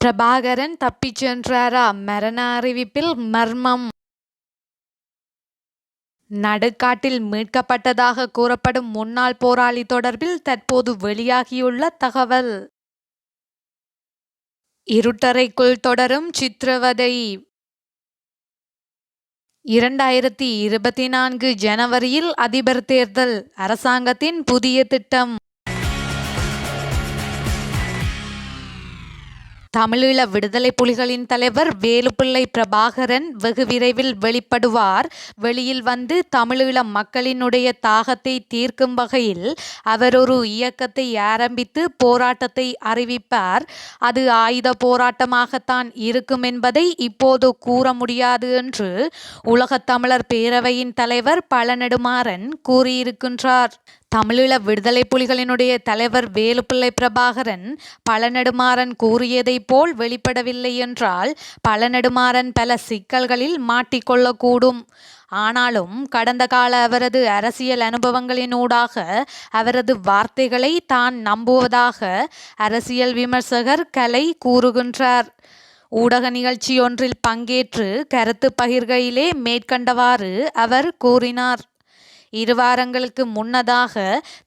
பிரபாகரன் தப்பிச் சென்றாரா? மரண அறிவிப்பில் மர்மம். நடுக்காட்டில் மீட்கப்பட்டதாக கூறப்படும் முன்னாள் போராளி தொடர்பில் தற்போது வெளியாகியுள்ள தகவல். இருட்டறைக்குள் தொடரும் சித்திரவதை. 2024 ஜனவரியில் அதிபர் தேர்தல். அரசாங்கத்தின் புதிய திட்டம். தமிழீழ விடுதலை புலிகளின் தலைவர் வேலுப்பிள்ளை பிரபாகரன் வெகு விரைவில் வெளிப்படுவார். வெளியில் வந்து தமிழீழ மக்களினுடைய தாகத்தை தீர்க்கும் வகையில் அவர் ஒரு இயக்கத்தை ஆரம்பித்து போராட்டத்தை அறிவிப்பார். அது ஆயுத போராட்டமாகத்தான் இருக்கும் என்பதை இப்போது கூற முடியாது என்று உலகத் தமிழர் பேரவையின் தலைவர் பழநெடுமாறன் கூறியிருக்கின்றார். தமிழீழ விடுதலை புலிகளினுடைய தலைவர் வேலுப்பிள்ளை பிரபாகரன் பழநெடுமாறன் கூறியதை போல் வெளிப்படவில்லை என்றால் பழநெடுமாறன் பல சிக்கல்களில் மாட்டிக்கொள்ளக்கூடும். ஆனாலும் கடந்த கால அவரது அரசியல் அனுபவங்களினூடாக அவரது வார்த்தைகளை தான் நம்புவதாக அரசியல் விமர்சகர் கலை கூறுகின்றார். ஊடக நிகழ்ச்சியொன்றில் பங்கேற்று கருத்து பகிர்கையிலே மேற்கண்டவாறு அவர் கூறினார். 2 வாரங்களுக்கு முன்னதாக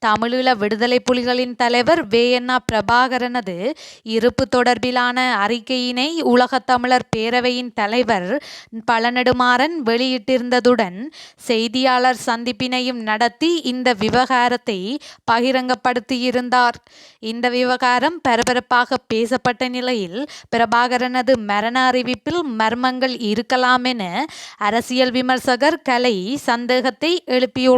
தமிழீழ விடுதலை புலிகளின் தலைவர் வே.என்.ஆ. பிரபாகரனது இருப்பு தொடர்பிலான அறிக்கையினை உலகத் தமிழர் பேரவையின் தலைவர் பழநெடுமாறன் வெளியிட்டிருந்ததுடன் செய்தியாளர் சந்திப்பினையும் நடத்தி இந்த விவகாரத்தை பகிரங்கப்படுத்தியிருந்தார். இந்த விவகாரம் பரபரப்பாக பேசப்பட்ட நிலையில் பிரபாகரனது மரண அறிவிப்பில் மர்மங்கள் இருக்கலாம் என அரசியல் விமர்சகர் கலை சந்தேகத்தை எழுப்பியுள்ளார்.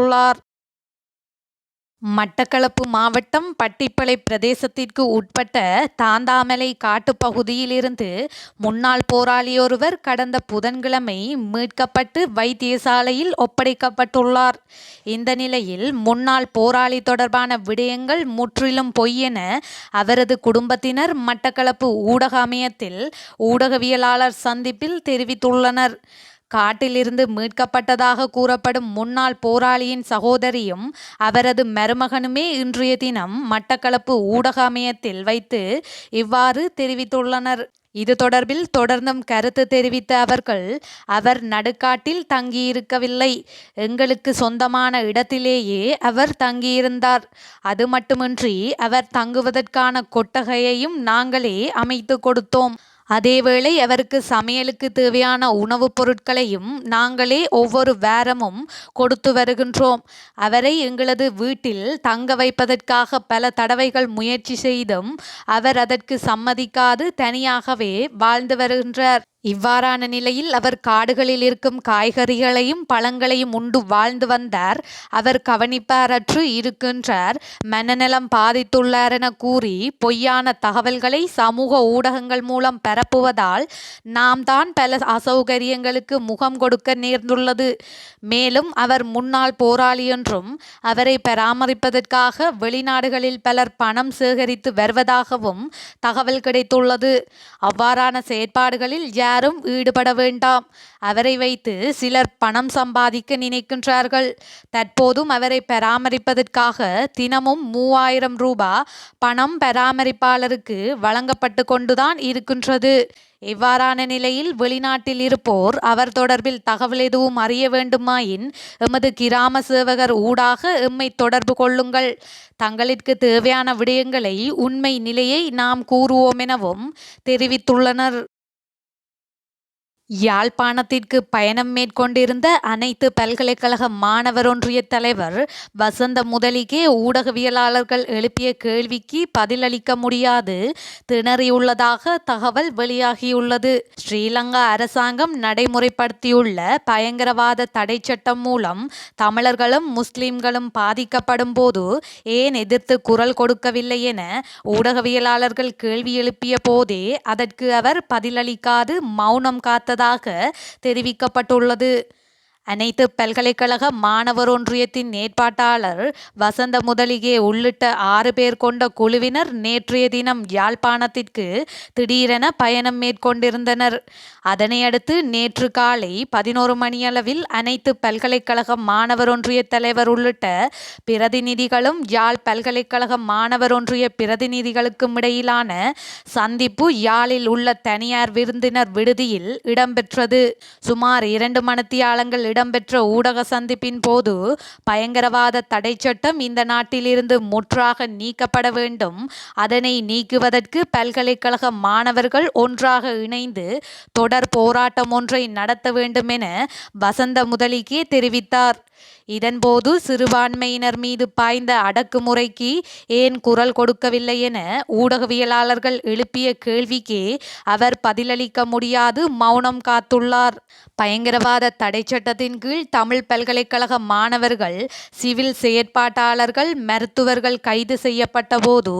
மட்டக்களப்பு மாவட்டம் பட்டிப்பளை பிரதேசத்திற்கு உட்பட்ட தாந்தாமலை காட்டுப்பகுதியிலிருந்து முன்னாள் போராளியொருவர் கடந்த புதன்கிழமை மீட்கப்பட்டு வைத்தியசாலையில் ஒப்படைக்கப்பட்டுள்ளார். இந்த நிலையில் முன்னாள் போராளி தொடர்பான விடயங்கள் முற்றிலும் பொய் என அவரது குடும்பத்தினர் மட்டக்களப்பு ஊடக அமையத்தில் ஊடகவியலாளர் சந்திப்பில் தெரிவித்துள்ளனர். காட்டிலிருந்து மீட்கப்பட்டதாக கூறப்படும் முன்னாள் போராளியின் சகோதரியும் அவரது மருமகனுமே இன்றைய தினம் மட்டக்களப்பு ஊடக அமையத்தில் வைத்து இவ்வாறு தெரிவித்துள்ளனர். இது தொடர்பில் தொடர்ந்தும் கருத்து தெரிவித்த அவர்கள், அவர் நடுக்காட்டில் தங்கியிருக்கவில்லை, எங்களுக்கு சொந்தமான இடத்திலேயே அவர் தங்கியிருந்தார். அது மட்டுமின்றி அவர் தங்குவதற்கான கொட்டகையையும் நாங்களே அமைத்து கொடுத்தோம். அதேவேளை அவருக்கு சமையலுக்கு தேவையான உணவுப் பொருட்களையும் நாங்களே ஒவ்வொரு வாரமும் கொடுத்து வருகின்றோம். அவரை எங்களது வீட்டில் தங்க வைப்பதற்காக பல தடவைகள் முயற்சி செய்தும் அவர் அதற்கு சம்மதிக்காது தனியாகவே வாழ்ந்து வருகின்றார். இவ்வாறான நிலையில் அவர் காடுகளில் இருக்கும் காய்கறிகளையும் பழங்களையும் உண்டு வாழ்ந்து வந்தார். அவர் கவனிப்பாரற்று இருக்கின்றார், மனநலம் பாதித்துள்ளார் என கூறி பொய்யான தகவல்களை சமூக ஊடகங்கள் மூலம் பரப்புவதால் நாம் தான் பல அசௌகரியங்களுக்கு முகம் கொடுக்க நேர்ந்துள்ளது. மேலும் அவர் முன்னாள் போராளி என்றும் அவரை பராமரிப்பதற்காக வெளிநாடுகளில் பலர் பணம் சேகரித்து வருவதாகவும் தகவல் கிடைத்துள்ளது. அவ்வாறான செயற்பாடுகளில் யாரும் ஈடுபட வேண்டாம். அவரை வைத்து சிலர் பணம் சம்பாதிக்க நினைக்கின்றார்கள். தற்போதும் அவரை பராமரிப்பதற்காக தினமும் 3000 ரூபாய் பணம் பராமரிப்பாளருக்கு வழங்கப்பட்டு கொண்டுதான் இருக்கின்றது. இவ்வாறான நிலையில் வெளிநாட்டில் இருப்போர் அவர் தொடர்பில் தகவல் எதுவும் அறிய வேண்டுமாயின் எமது கிராம சேவகர் ஊடாக எம்மை தொடர்பு கொள்ளுங்கள். தங்களிற்கு தேவையான விடயங்களை உண்மை நிலையை நாம் கூறுவோம் எனவும் தெரிவித்துள்ளனர். யாழ்ப்பாணத்திற்கு பயணம் மேற்கொண்டிருந்த அனைத்து பல்கலைக்கழக மாணவர் ஒன்றிய தலைவர் வசந்த முதலிக்கே ஊடகவியலாளர்கள் எழுப்பிய கேள்விக்கு பதிலளிக்க முடியாது திணறியுள்ளதாக தகவல் வெளியாகியுள்ளது. ஸ்ரீலங்கா அரசாங்கம் நடைமுறைப்படுத்தியுள்ள பயங்கரவாத தடை சட்டம் மூலம் தமிழர்களும் முஸ்லிம்களும் பாதிக்கப்படும் போது ஏன் எதிர்த்து குரல் கொடுக்கவில்லை என ஊடகவியலாளர்கள் கேள்வி எழுப்பிய போதே அதற்கு அவர் பதிலளிக்காது மௌனம் காத்ததாக தெரிவிக்கப்பட்டுள்ளது. அனைத்து பல்கலைக்கழக மாணவர் ஒன்றியத்தின் ஏற்பாட்டாளர் வசந்த முதலிகே உள்ளிட்ட 6 பேர் கொண்ட குழுவினர் நேற்றைய தினம் யாழ்ப்பாணத்திற்கு திடீரென பயணம் மேற்கொண்டிருந்தனர். அதனையடுத்து நேற்று காலை 11 மணியளவில் அனைத்து பல்கலைக்கழக மாணவர் ஒன்றிய தலைவர் உள்ளிட்ட பிரதிநிதிகளும் யாழ் பல்கலைக்கழக மாணவர் ஒன்றிய பிரதிநிதிகளுக்கும் இடையிலான சந்திப்பு யாழில் உள்ள தனியார் விருந்தினர் விடுதியில் இடம்பெற்றது. சுமார் 2 மணித்தியாலங்கள் இடம்பெற்ற ஊடக சந்திப்பின் போது பயங்கரவாத தடை சட்டம் இந்த நாட்டிலிருந்து முற்றாக நீக்கப்பட வேண்டும், அதனை நீக்குவதற்கு பல்கலைக்கழக மாணவர்கள் ஒன்றாக இணைந்து தொடர் போராட்டம் ஒன்றை நடத்த வேண்டும் என வசந்த முதலிகே தெரிவித்தார். இதன்போது சிறுபான்மையினர் மீது பாய்ந்த அடக்குமுறைக்கு ஏன் குரல் கொடுக்கவில்லை என ஊடகவியலாளர்கள் எழுப்பிய கேள்விக்கே அவர் பதிலளிக்க முடியாது மௌனம் காத்துள்ளார். பயங்கரவாத தடை சட்டத்தின் கீழ் தமிழ் பல்கலைக்கழக மாணவர்கள், சிவில் செயற்பாட்டாளர்கள், மருத்துவர்கள் கைது செய்யப்பட்ட போது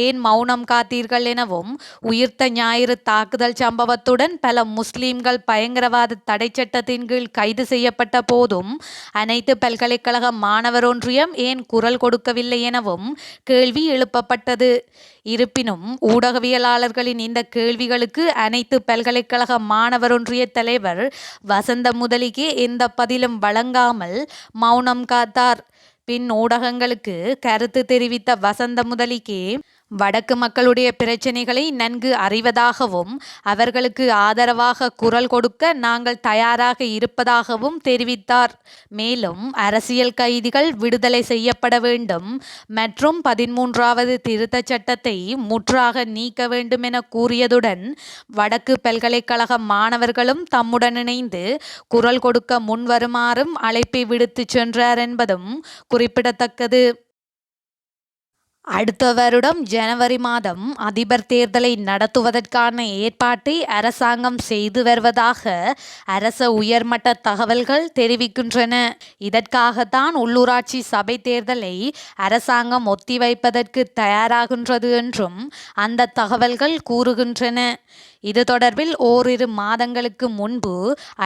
ஏன் மௌனம் காத்தீர்கள் எனவும், உயிர்த்த ஞாயிறு தாக்குதல் சம்பவத்துடன் பல முஸ்லிம்கள் பயங்கரவாத தடை சட்டத்தின் கீழ் கைது செய்யப்பட்ட போதும் அனைத்து பல்கலைக்கழக மாணவர் ஒன்றியம் ஏன் குரல் கொடுக்கவில்லை எனவும் கேள்வி எழுப்பப்பட்டது. இருப்பினும் ஊடகவியலாளர்களின் இந்த கேள்விகளுக்கு அனைத்து பல்கலைக்கழக மாணவர் ஒன்றிய தலைவர் வசந்த முதலிகே எந்த பதிலும் வழங்காமல் மௌனம் காத்தார். பின் ஊடகங்களுக்கு கருத்து தெரிவித்த வசந்த முதலிகே வடக்கு மக்களுடைய பிரச்சினைகளை நன்கு அறிவதாகவும் அவர்களுக்கு ஆதரவாக குரல் கொடுக்க நாங்கள் தயாராக இருப்பதாகவும் தெரிவித்தார். மேலும் அரசியல் கைதிகள் விடுதலை செய்யப்பட வேண்டும் மற்றும் 13வது திருத்தச் சட்டத்தை முற்றாக நீக்க வேண்டும் என கூறியதுடன் வடக்கு பல்கலைக்கழக மாணவர்களும் தம்முடன் இணைந்து குரல் கொடுக்க முன்வருமாறும் அழைப்பை விடுத்து சென்றார் என்பதும் குறிப்பிடத்தக்கது. அடுத்த வருடம் ஜனவரி மாதம் அதிபர் தேர்தலை நடத்துவதற்கான ஏற்பாட்டை அரசாங்கம் செய்து வருவதாக அரச உயர்மட்ட தகவல்கள் தெரிவிக்கின்றன. இதற்காகத்தான் உள்ளூராட்சி சபை தேர்தலை அரசாங்கம் ஒத்திவைப்பதற்கு தயாராகின்றது என்றும் அந்த தகவல்கள் கூறுகின்றன. இது தொடர்பில் ஓரிரு மாதங்களுக்கு முன்பு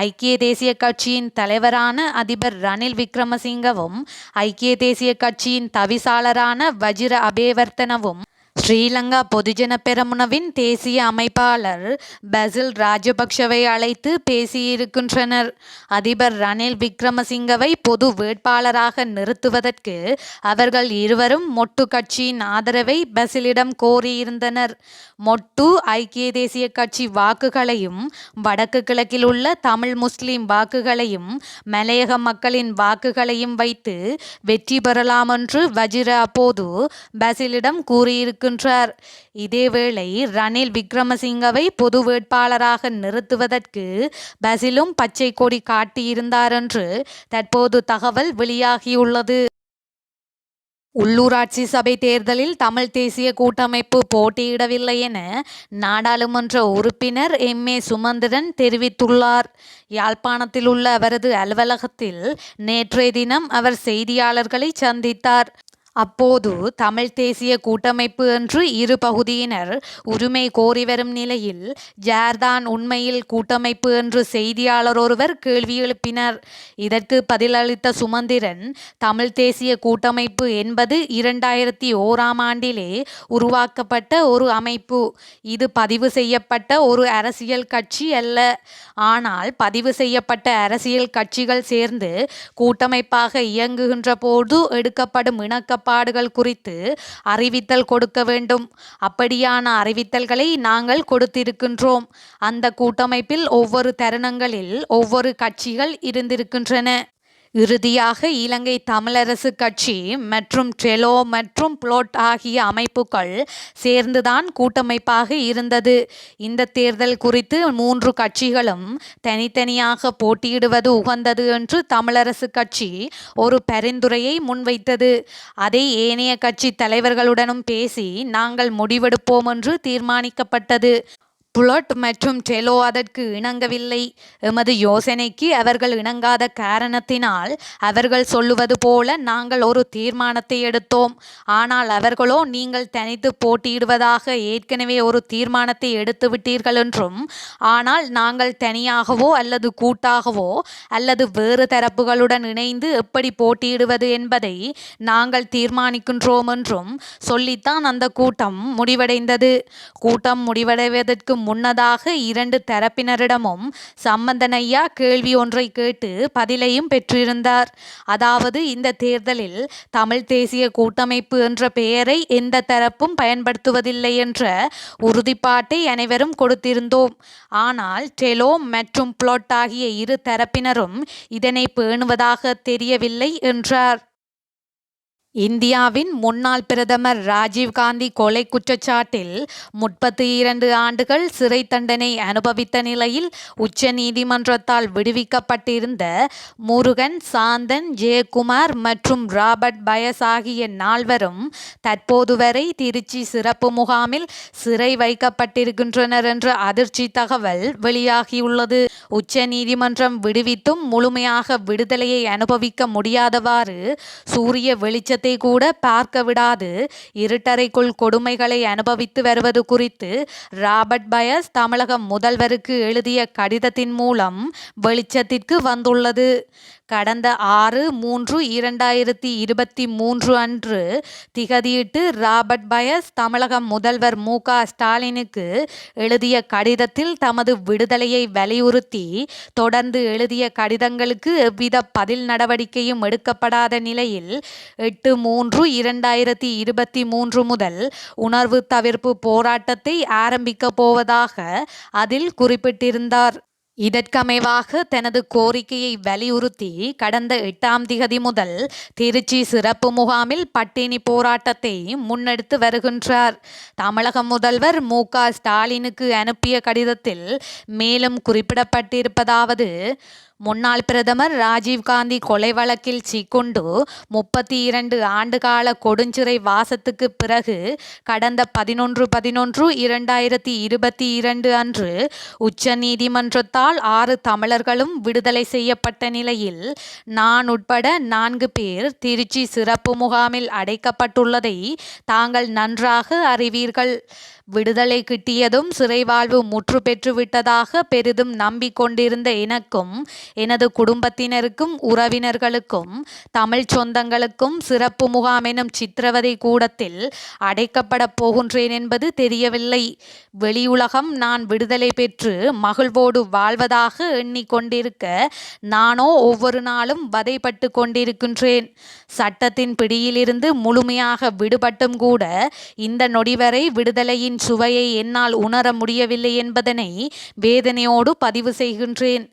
ஐக்கிய தேசிய கட்சியின் தலைவரான அதிபர் ரணில் விக்ரமசிங்கவும் ஐக்கிய தேசிய கட்சியின் தவிசாளரான வஜிர அபேவர்த்தனவும் ஸ்ரீலங்கா பொதுஜன பெரமுனவின் தேசிய அமைப்பாளர் பசில் ராஜபக்ஷவை அழைத்து பேசியிருக்கின்றனர். அதிபர் ரணில் விக்ரமசிங்கவை பொது வேட்பாளராக நிறுத்துவதற்கு அவர்கள் இருவரும் மொட்டு கட்சியின் ஆதரவை பசிலிடம் கோரியிருந்தனர். மொட்டு ஐக்கிய தேசிய கட்சி வாக்குகளையும் வடக்கு கிழக்கில் உள்ள தமிழ் முஸ்லிம் வாக்குகளையும் மலையக மக்களின் வாக்குகளையும் வைத்து வெற்றி பெறலாம் என்று வஜிர அப்போது பசிலிடம் கூறியிருக்கின்றனர். இதேவேளை ரணில் விக்ரமசிங்கவை பொது வேட்பாளராக நிறுத்துவதற்கு பசிலும் பச்சை கொடி காட்டியிருந்தார் என்று தற்போது தகவல் வெளியாகியுள்ளது. உள்ளூராட்சி சபை தேர்தலில் தமிழ் தேசிய கூட்டமைப்பு போட்டியிடவில்லை என நாடாளுமன்ற உறுப்பினர் எம்.ஏ. சுமந்திரன் தெரிவித்துள்ளார். யாழ்ப்பாணத்தில் உள்ள அவரது அலுவலகத்தில் நேற்றைய தினம் அவர் செய்தியாளர்களை சந்தித்தார். அப்போது தமிழ் தேசிய கூட்டமைப்பு என்று இரு பகுதியினர் உரிமை கோரி வரும் நிலையில் யார்தான் உண்மையில் கூட்டமைப்பு என்று செய்தியாளர் ஒருவர் கேள்வி எழுப்பினர். இதற்கு பதிலளித்த சுமந்திரன், தமிழ் தேசிய கூட்டமைப்பு என்பது 2001ஆம் ஆண்டிலே உருவாக்கப்பட்ட ஒரு அமைப்பு. இது பதிவு செய்யப்பட்ட ஒரு அரசியல் கட்சி அல்ல. ஆனால் பதிவு செய்யப்பட்ட அரசியல் கட்சிகள் சேர்ந்து கூட்டமைப்பாக இயங்குகின்ற போது எடுக்கப்படும் இணக்கப்பாடுகள் குறித்து அறிவித்தல் கொடுக்க வேண்டும். அப்படியான அறிவித்தல்களை நாங்கள் கொடுத்திருக்கின்றோம். அந்த கூட்டமைப்பில் ஒவ்வொரு தருணங்களில் ஒவ்வொரு கட்சிகள் இருந்திருக்கின்றன. இறுதியாக இலங்கை தமிழரசு கட்சி மற்றும் ட்ரெலோ மற்றும் புளோட் ஆகிய அமைப்புகள் சேர்ந்துதான் கூட்டமைப்பாக இருந்தது. இந்த தேர்தல் குறித்து 3 கட்சிகளும் தனித்தனியாக போட்டியிடுவது உகந்தது என்று தமிழரசு கட்சி ஒரு பரிந்துரையை முன்வைத்தது. அதை ஏனைய கட்சி தலைவர்களுடனும் பேசி நாங்கள் முடிவெடுப்போம் என்று தீர்மானிக்கப்பட்டது. புளொட் மற்றும் டெலோ அதற்கு இணங்கவில்லை. எமது யோசனைக்கு அவர்கள் இணங்காத காரணத்தினால் அவர்கள் சொல்லுவது போல நாங்கள் ஒரு தீர்மானத்தை எடுத்தோம். ஆனால் அவர்களோ நீங்கள் தனித்து போட்டியிடுவதாக ஏற்கனவே ஒரு தீர்மானத்தை எடுத்துவிட்டீர்கள் என்றும், ஆனால் நாங்கள் தனியாகவோ அல்லது கூட்டாகவோ அல்லது வேறு தரப்புகளுடன் இணைந்து எப்படி போட்டியிடுவது என்பதை நாங்கள் தீர்மானிக்கின்றோம் என்றும் சொல்லித்தான் அந்த கூட்டம் முடிவடைந்தது. கூட்டம் முடிவடைவதற்கு முன்னதாக இரண்டு தரப்பினரிடமும் சம்பந்தனையா கேள்வி ஒன்றை கேட்டு பதிலையும் பெற்றிருந்தார். அதாவது, இந்த தேர்தலில் தமிழ் தேசிய கூட்டமைப்பு என்ற பெயரை எந்த தரப்பும் பயன்படுத்துவதில்லை என்ற உறுதிப்பாட்டை அனைவரும் கொடுத்திருந்தோம். ஆனால் டெலோ மற்றும் புளொட் ஆகிய இரு தரப்பினரும் இதனை பேணுவதாக தெரியவில்லை என்றார். இந்தியாவின் முன்னாள் பிரதமர் ராஜீவ்காந்தி கொலை குற்றச்சாட்டில் 32 ஆண்டுகள் சிறை தண்டனை அனுபவித்த நிலையில் உச்ச நீதிமன்றத்தால் விடுவிக்கப்பட்டிருந்த முருகன், சாந்தன், ஜெயக்குமார் மற்றும் ராபர்ட் பயஸ் ஆகிய நால்வரும் தற்போது வரை திருச்சி சிறப்பு முகாமில் சிறை வைக்கப்பட்டிருக்கின்றனர் என்ற அதிர்ச்சி தகவல் வெளியாகியுள்ளது. உச்ச நீதிமன்றம் விடுவித்தும் முழுமையாக விடுதலையை அனுபவிக்க முடியாதவாறு சூரிய வெளிச்சத்தை கூட பார்க்க விடாது இருட்டறைக்குள் கொடுமைகளை அனுபவித்து வருவது குறித்து ராபர்ட் பயஸ் தமிழக முதல்வருக்கு எழுதிய கடிதத்தின் மூலம் வெளிச்சத்திற்கு வந்துள்ளது. கடந்த 6/3/2023 அன்று திகதியிட்டு ராபர்ட் பயஸ் தமிழக முதல்வர் மு.க. ஸ்டாலினுக்கு எழுதிய கடிதத்தில் தமது விடுதலையை வலியுறுத்தி தொடர்ந்து எழுதிய கடிதங்களுக்கு எவ்வித பதில் நடவடிக்கையும் எடுக்கப்படாத நிலையில் 8/3/2023 முதல் உணர்வு தவிர்ப்பு போராட்டத்தை ஆரம்பிக்கப் போவதாக அதில் குறிப்பிட்டிருந்தார். இதற்கமைவாக தனது கோரிக்கையை வலியுறுத்தி கடந்த 8ஆம் திகதி முதல் திருச்சி சிறப்பு முகாமில் பட்டினி போராட்டத்தை முன்னெடுத்து வருகின்றார். தமிழக முதல்வர் மு.க. ஸ்டாலினுக்கு அனுப்பிய கடிதத்தில் மேலும் குறிப்பிடப்பட்டிருப்பதாவது: முன்னாள் பிரதமர் ராஜீவ்காந்தி கொலை வழக்கில் சிக்குண்டு 32 ஆண்டுகால கொடுஞ்சிறை வாசத்துக்கு பிறகு கடந்த 11/11/2022 அன்று உச்ச நீதிமன்றத்தால் 6 தமிழர்களும் விடுதலை செய்யப்பட்ட நிலையில் நான் உட்பட 4 பேர் திருச்சி சிறப்பு முகாமில் அடைக்கப்பட்டுள்ளதை தாங்கள் நன்றாக அறிவீர்கள். விடுதலை கிட்டியதும் சிறை வாழ்வு முற்று பெற்று விட்டதாக பெரிதும் நம்பிக்கொண்டிருந்த எனக்கும் எனது குடும்பத்தினருக்கும் உறவினர்களுக்கும் தமிழ் சொந்தங்களுக்கும் சிறப்பு முகாம் எனும் சித்திரவதை கூடத்தில் அடைக்கப்பட போகின்றேன் என்பது தெரியவில்லை. வெளியுலகம் நான் விடுதலை பெற்று மகிழ்வோடு வாழ்வதாக எண்ணிக்கொண்டிருக்க நானோ ஒவ்வொரு நாளும் வதைப்பட்டு கொண்டிருக்கின்றேன். சட்டத்தின் பிடியிலிருந்து முழுமையாக விடுபட்டும் கூட இந்த நொடி வரை விடுதலையின் சுவையை என்னால் உணர முடியவில்லை என்பதனை வேதனையோடு பதிவு செய்கின்றேன்.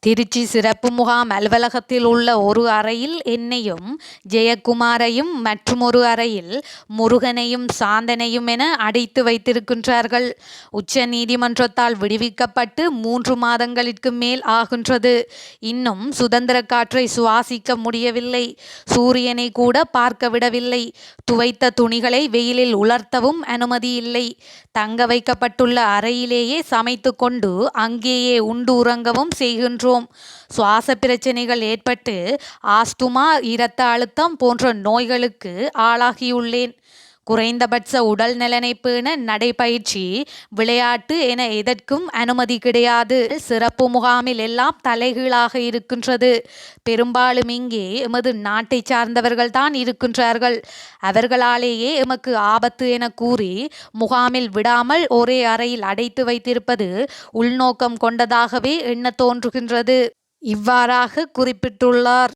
திருச்சி சிறப்பு முகாம் அலுவலகத்தில் உள்ள ஒரு அறையில் என்னையும் ஜெயக்குமாரையும் மற்றொரு அறையில் முருகனையும் சாந்தனையும் என அடைத்து வைத்திருக்கின்றார்கள். உச்ச நீதிமன்றத்தால் விடுவிக்கப்பட்டு 3 மாதங்களுக்கு மேல் ஆகின்றது. இன்னும் சுதந்திர காற்றை சுவாசிக்க முடியவில்லை. சூரியனை கூட பார்க்க விடவில்லை. துவைத்த துணிகளை வெயிலில் உலர்த்தவும் அனுமதி இல்லை. தங்க வைக்கப்பட்டுள்ள அறையிலேயே சமைத்து கொண்டு அங்கேயே உண்டு உறங்கவும் செய்கின்றோம். சுவாச பிரச்சனைகள் ஏற்பட்டு ஆஸ்துமா, இரத்த அழுத்தம் போன்ற நோய்களுக்கு ஆளாகியுள்ளேன். குறைந்தபட்ச உடல் நலனை பேண நடைபயிற்சி, விளையாட்டு என எதற்கும் அனுமதி கிடையாது. சிறப்பு முகாமில் எல்லாம் தலைகீழாக இருக்கின்றது. பெரும்பாலும் இங்கே எமது நாட்டை சார்ந்தவர்கள் தான் இருக்கின்றார்கள். அவர்களாலேயே எமக்கு ஆபத்து என கூறி முகாமில் விடாமல் ஒரே அறையில் அடைத்து வைத்திருப்பது உள்நோக்கம் கொண்டதாகவே எண்ண தோன்றுகின்றது. இவ்வாறாக குறிப்பிட்டுள்ளார்.